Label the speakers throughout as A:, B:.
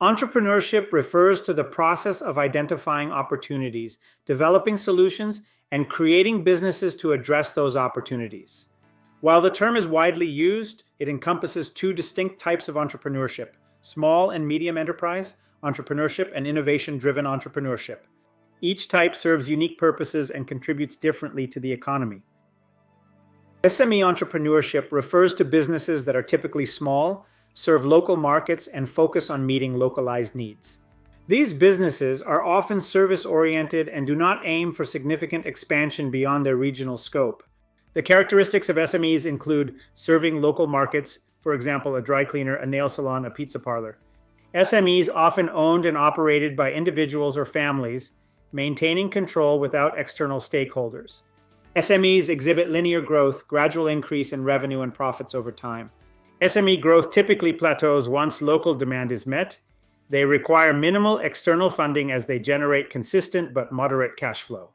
A: Entrepreneurship refers to the process of identifying opportunities, developing solutions, and creating businesses to address those opportunities. While the term is widely used, it encompasses two distinct types of entrepreneurship: small and medium enterprise entrepreneurship and innovation-driven entrepreneurship. Each type serves unique purposes and contributes differently to the economy. SME entrepreneurship refers to businesses that are typically small, serve local markets, and focus on meeting localized needs. These businesses are often service-oriented and do not aim for significant expansion beyond their regional scope. The characteristics of SMEs include serving local markets, for example, a dry cleaner, a nail salon, a pizza parlor. SMEs often owned and operated by individuals or families, maintaining control without external stakeholders. SMEs exhibit linear growth, gradual increase in revenue and profits over time. SME growth typically plateaus once local demand is met. They require minimal external funding as they generate consistent but moderate cash flow.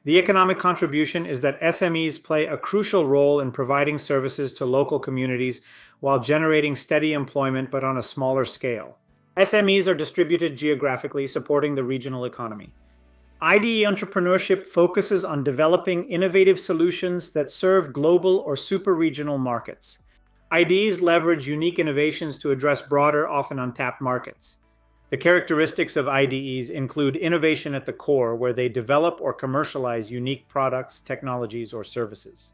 A: The economic contribution is that SMEs play a crucial role in providing services to local communities while generating steady employment but on a smaller scale. SMEs are distributed geographically, supporting the regional economy. IDE entrepreneurship focuses on developing innovative solutions that serve global or super-regional markets. IDEs leverage unique innovations to address broader, often untapped markets. The characteristics of IDEs include innovation at the core, where they develop or commercialize unique products, technologies, or services.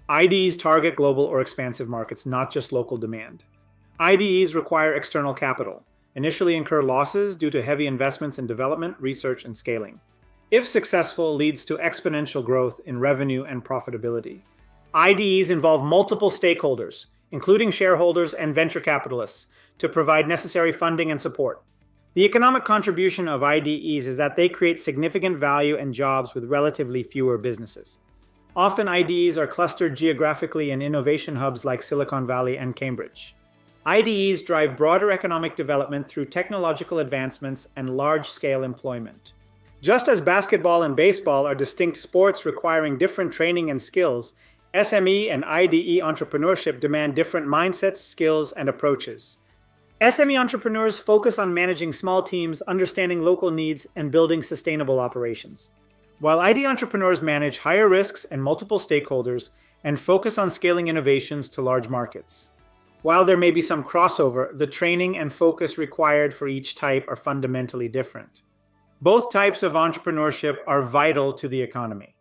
A: IDEs target global or expansive markets, not just local demand. IDEs require external capital, initially incur losses due to heavy investments in development, research, and scaling. If successful, leads to exponential growth in revenue and profitability. IDEs involve multiple stakeholders, including shareholders and venture capitalists, to provide necessary funding and support. The economic contribution of IDEs is that they create significant value and jobs with relatively fewer businesses. Often IDEs are clustered geographically in innovation hubs like Silicon Valley and Cambridge. IDEs drive broader economic development through technological advancements and large-scale employment. Just as basketball and baseball are distinct sports requiring different training and skills, SME and IDE entrepreneurship demand different mindsets, skills, and approaches. SME entrepreneurs focus on managing small teams, understanding local needs, and building sustainable operations, while IDE entrepreneurs manage higher risks and multiple stakeholders and focus on scaling innovations to large markets. While there may be some crossover, the training and focus required for each type are fundamentally different. Both types of entrepreneurship are vital to the economy.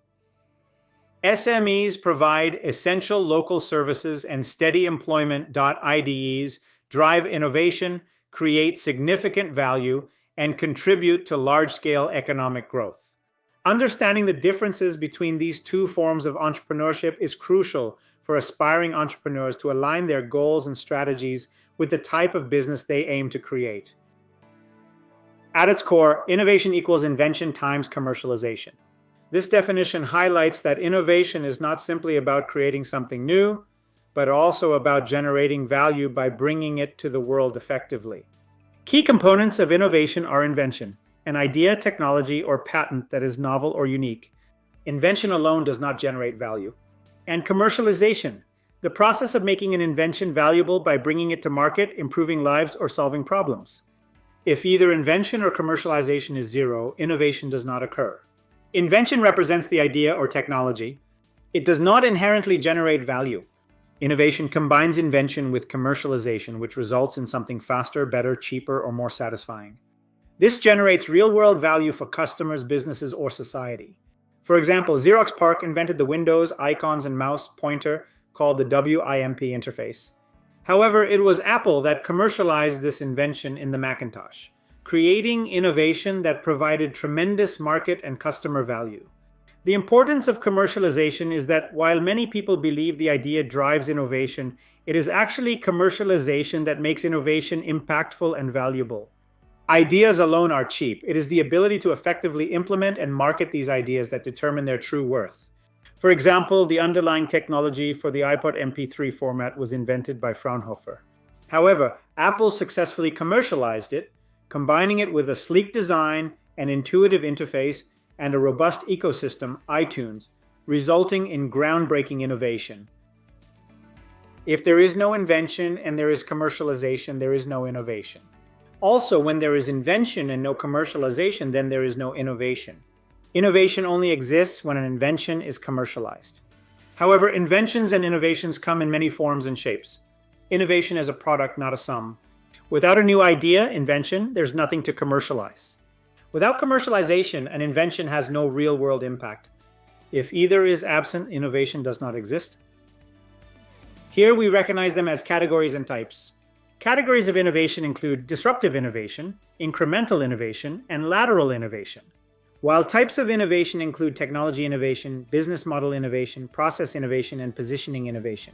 A: SMEs provide essential local services and steady employment. IDEs drive innovation, create significant value, and contribute to large-scale economic growth. Understanding the differences between these two forms of entrepreneurship is crucial for aspiring entrepreneurs to align their goals and strategies with the type of business they aim to create. At its core, innovation equals invention times commercialization. This definition highlights that innovation is not simply about creating something new, but also about generating value by bringing it to the world effectively. Key components of innovation are invention, an idea, technology, or patent that is novel or unique. Invention alone does not generate value. And commercialization, the process of making an invention valuable by bringing it to market, improving lives, or solving problems. If either invention or commercialization is zero, innovation does not occur. Invention represents the idea or technology. It does not inherently generate value. Innovation combines invention with commercialization, which results in something faster, better, cheaper, or more satisfying. This generates real-world value for customers, businesses, or society. For example, Xerox PARC invented the Windows icons and mouse pointer called the WIMP interface. However, it was Apple that commercialized this invention in the Macintosh, creating innovation that provided tremendous market and customer value. The importance of commercialization is that while many people believe the idea drives innovation, it is actually commercialization that makes innovation impactful and valuable. Ideas alone are cheap. It is the ability to effectively implement and market these ideas that determine their true worth. For example, the underlying technology for the iPod MP3 format was invented by Fraunhofer. However, Apple successfully commercialized it, combining it with a sleek design, an intuitive interface, and a robust ecosystem, iTunes, resulting in groundbreaking innovation. If there is no invention and there is commercialization, there is no innovation. Also, when there is invention and no commercialization, then there is no innovation. Innovation only exists when an invention is commercialized. However, inventions and innovations come in many forms and shapes. Innovation is a product, not a sum. Without a new idea, invention, there's nothing to commercialize. Without commercialization, an invention has no real-world impact. If either is absent, innovation does not exist. Here we recognize them as categories and types. Categories of innovation include disruptive innovation, incremental innovation, and lateral innovation. While types of innovation include technology innovation, business model innovation, process innovation, and positioning innovation.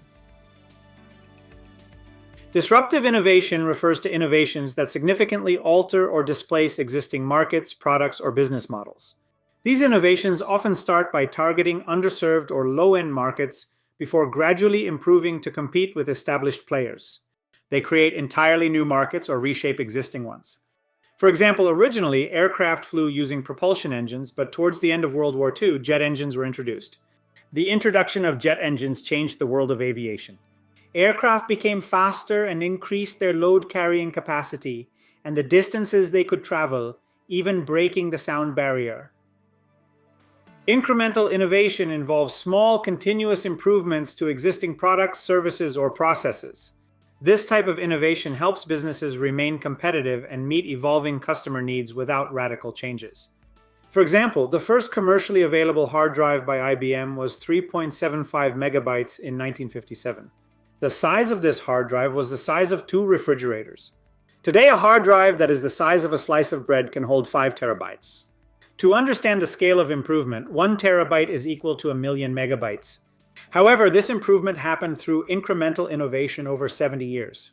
A: Disruptive innovation refers to innovations that significantly alter or displace existing markets, products, or business models. These innovations often start by targeting underserved or low-end markets before gradually improving to compete with established players. They create entirely new markets or reshape existing ones. For example, originally, aircraft flew using propulsion engines, but towards the end of World War II, jet engines were introduced. The introduction of jet engines changed the world of aviation. Aircraft became faster and increased their load-carrying capacity and the distances they could travel, even breaking the sound barrier. Incremental innovation involves small, continuous improvements to existing products, services, or processes. This type of innovation helps businesses remain competitive and meet evolving customer needs without radical changes. For example, the first commercially available hard drive by IBM was 3.75 megabytes in 1957. The size of this hard drive was the size of 2 refrigerators. Today, a hard drive that is the size of a slice of bread can hold 5 terabytes. To understand the scale of improvement, 1 terabyte is equal to 1,000,000 megabytes. However, this improvement happened through incremental innovation over 70 years.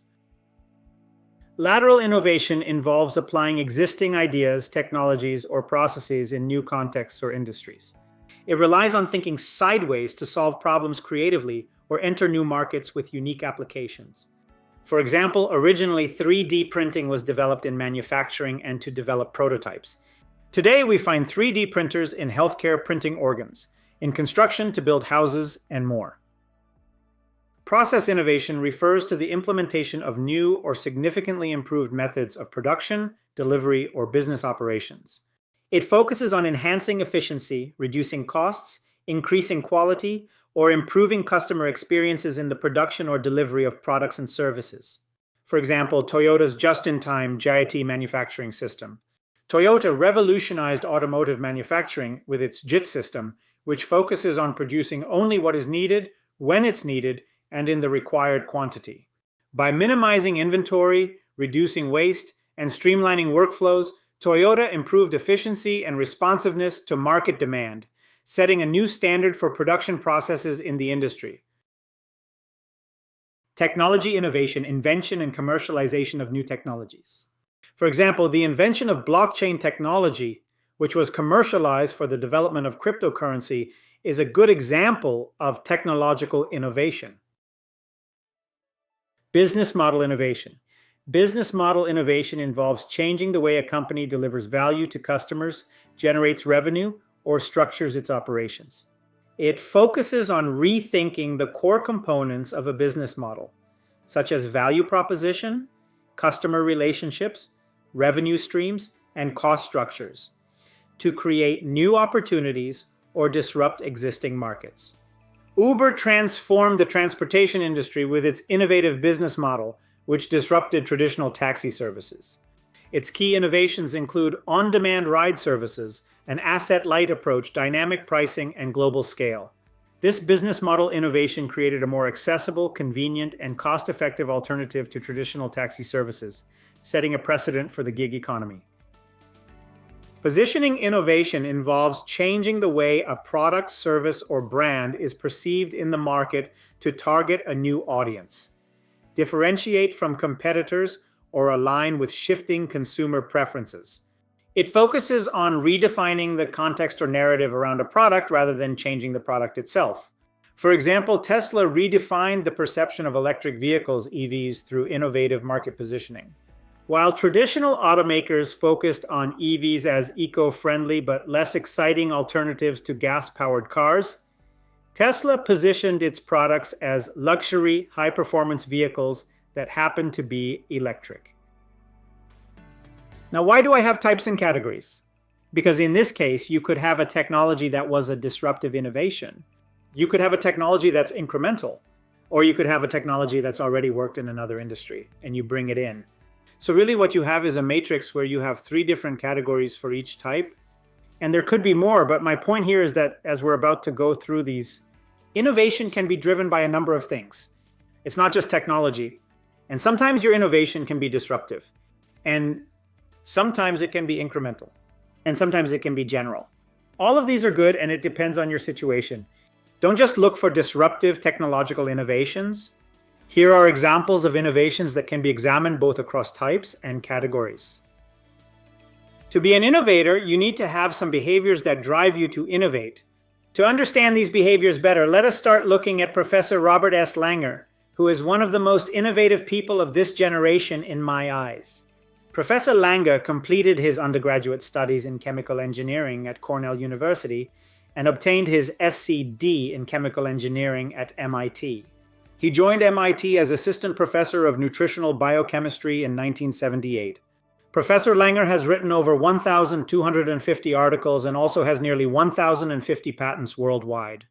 A: Lateral innovation involves applying existing ideas, technologies, or processes in new contexts or industries. It relies on thinking sideways to solve problems creatively or enter new markets with unique applications. For example, originally 3D printing was developed in manufacturing and to develop prototypes. Today, we find 3D printers in healthcare printing organs, in construction to build houses, and more. Process innovation refers to the implementation of new or significantly improved methods of production, delivery, or business operations. It focuses on enhancing efficiency, reducing costs, increasing quality, or improving customer experiences in the production or delivery of products and services. For example, Toyota's just-in-time JIT manufacturing system. Toyota revolutionized automotive manufacturing with its JIT system, which focuses on producing only what is needed, when it's needed, and in the required quantity. By minimizing inventory, reducing waste, and streamlining workflows, Toyota improved efficiency and responsiveness to market demand, setting a new standard for production processes in the industry. Technology innovation, invention, and commercialization of new technologies. For example, the invention of blockchain technology, which was commercialized for the development of cryptocurrency, is a good example of technological innovation. Business model innovation. Business model innovation involves changing the way a company delivers value to customers, generates revenue, or structures its operations. It focuses on rethinking the core components of a business model, such as value proposition, customer relationships, revenue streams, and cost structures, to create new opportunities or disrupt existing markets. Uber transformed the transportation industry with its innovative business model, which disrupted traditional taxi services. Its key innovations include on-demand ride services, an asset-light approach, dynamic pricing, and global scale. This business model innovation created a more accessible, convenient, and cost-effective alternative to traditional taxi services, setting a precedent for the gig economy. Positioning innovation involves changing the way a product, service, or brand is perceived in the market to target a new audience, differentiate from competitors, or align with shifting consumer preferences. It focuses on redefining the context or narrative around a product rather than changing the product itself. For example, Tesla redefined the perception of electric vehicles, EVs, through innovative market positioning. While traditional automakers focused on EVs as eco-friendly but less exciting alternatives to gas-powered cars, Tesla positioned its products as luxury, high-performance vehicles that happen to be electric. Now, why do I have types and categories? Because in this case, you could have a technology that was a disruptive innovation. You could have a technology that's incremental, or you could have a technology that's already worked in another industry and you bring it in. So really what you have is a matrix where you have 3 different categories for each type. And there could be more, but my point here is that as we're about to go through these, innovation can be driven by a number of things. It's not just technology. And sometimes your innovation can be disruptive. And sometimes it can be incremental. And sometimes it can be general. All of these are good, and it depends on your situation. Don't just look for disruptive technological innovations. Here are examples of innovations that can be examined both across types and categories. To be an innovator, you need to have some behaviors that drive you to innovate. To understand these behaviors better, let us start looking at Professor Robert S. Langer, who is one of the most innovative people of this generation in my eyes. Professor Langer completed his undergraduate studies in chemical engineering at Cornell University and obtained his SC.D. in chemical engineering at MIT. He joined MIT as assistant professor of nutritional biochemistry in 1978. Professor Langer has written over 1,250 articles and also has nearly 1,050 patents worldwide.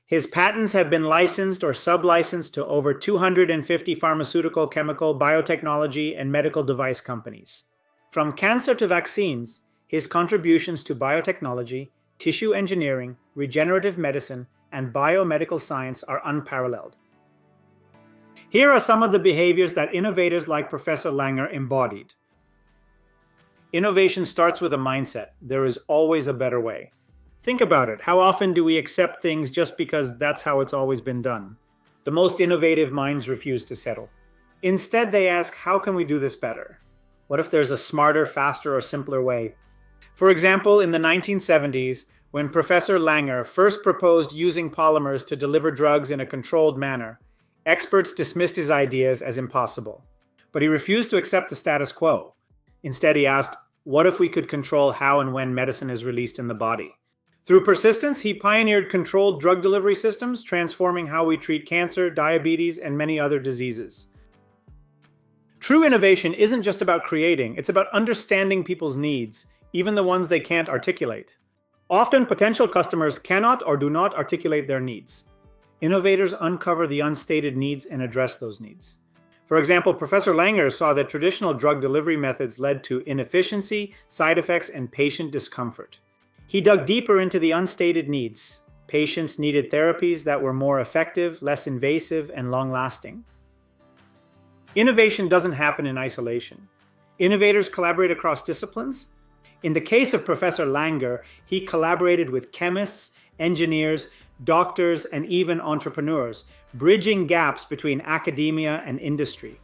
A: His patents have been licensed or sub-licensed to over 250 pharmaceutical, chemical, biotechnology, and medical device companies. From cancer to vaccines, his contributions to biotechnology, tissue engineering, regenerative medicine, and biomedical science are unparalleled. Here are some of the behaviors that innovators like Professor Langer embodied. Innovation starts with a mindset. There is always a better way. Think about it. How often do we accept things just because that's how it's always been done? The most innovative minds refuse to settle. Instead, they ask, how can we do this better? What if there's a smarter, faster, or simpler way? For example, in the 1970s, when Professor Langer first proposed using polymers to deliver drugs in a controlled manner, experts dismissed his ideas as impossible. But he refused to accept the status quo. Instead, he asked, what if we could control how and when medicine is released in the body? Through persistence, he pioneered controlled drug delivery systems, transforming how we treat cancer, diabetes, and many other diseases. True innovation isn't just about creating, it's about understanding people's needs, even the ones they can't articulate. Often, potential customers cannot or do not articulate their needs. Innovators uncover the unstated needs and address those needs. For example, Professor Langer saw that traditional drug delivery methods led to inefficiency, side effects, and patient discomfort. He dug deeper into the unstated needs. Patients needed therapies that were more effective, less invasive, and long-lasting. Innovation doesn't happen in isolation. Innovators collaborate across disciplines. In the case of Professor Langer, he collaborated with chemists, engineers, doctors, and even entrepreneurs, bridging gaps between academia and industry,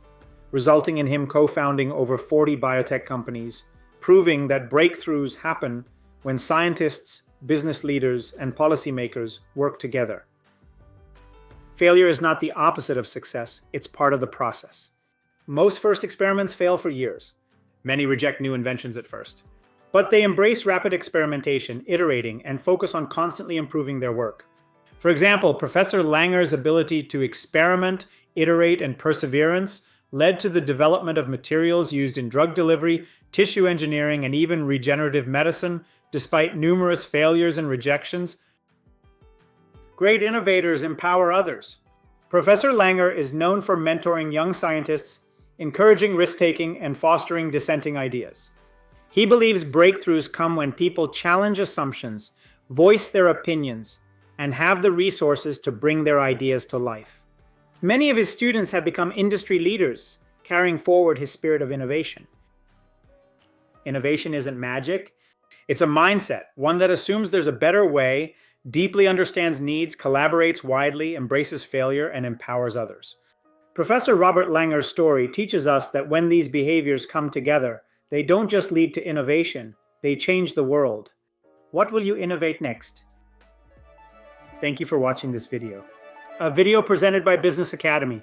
A: resulting in him co-founding over 40 biotech companies, proving that breakthroughs happen when scientists, business leaders, and policymakers work together. Failure is not the opposite of success, it's part of the process. Most first experiments fail for years. Many reject new inventions at first. But they embrace rapid experimentation, iterating, and focus on constantly improving their work. For example, Professor Langer's ability to experiment, iterate, and perseverance led to the development of materials used in drug delivery, tissue engineering, and even regenerative medicine, despite numerous failures and rejections. Great innovators empower others. Professor Langer is known for mentoring young scientists, encouraging risk-taking, and fostering dissenting ideas. He believes breakthroughs come when people challenge assumptions, voice their opinions, and have the resources to bring their ideas to life. Many of his students have become industry leaders, carrying forward his spirit of innovation. Innovation isn't magic. It's a mindset, one that assumes there's a better way, deeply understands needs, collaborates widely, embraces failure, and empowers others. Professor Robert Langer's story teaches us that when these behaviors come together, they don't just lead to innovation, they change the world. What will you innovate next? Thank you for watching this video. A video presented by Business Academy.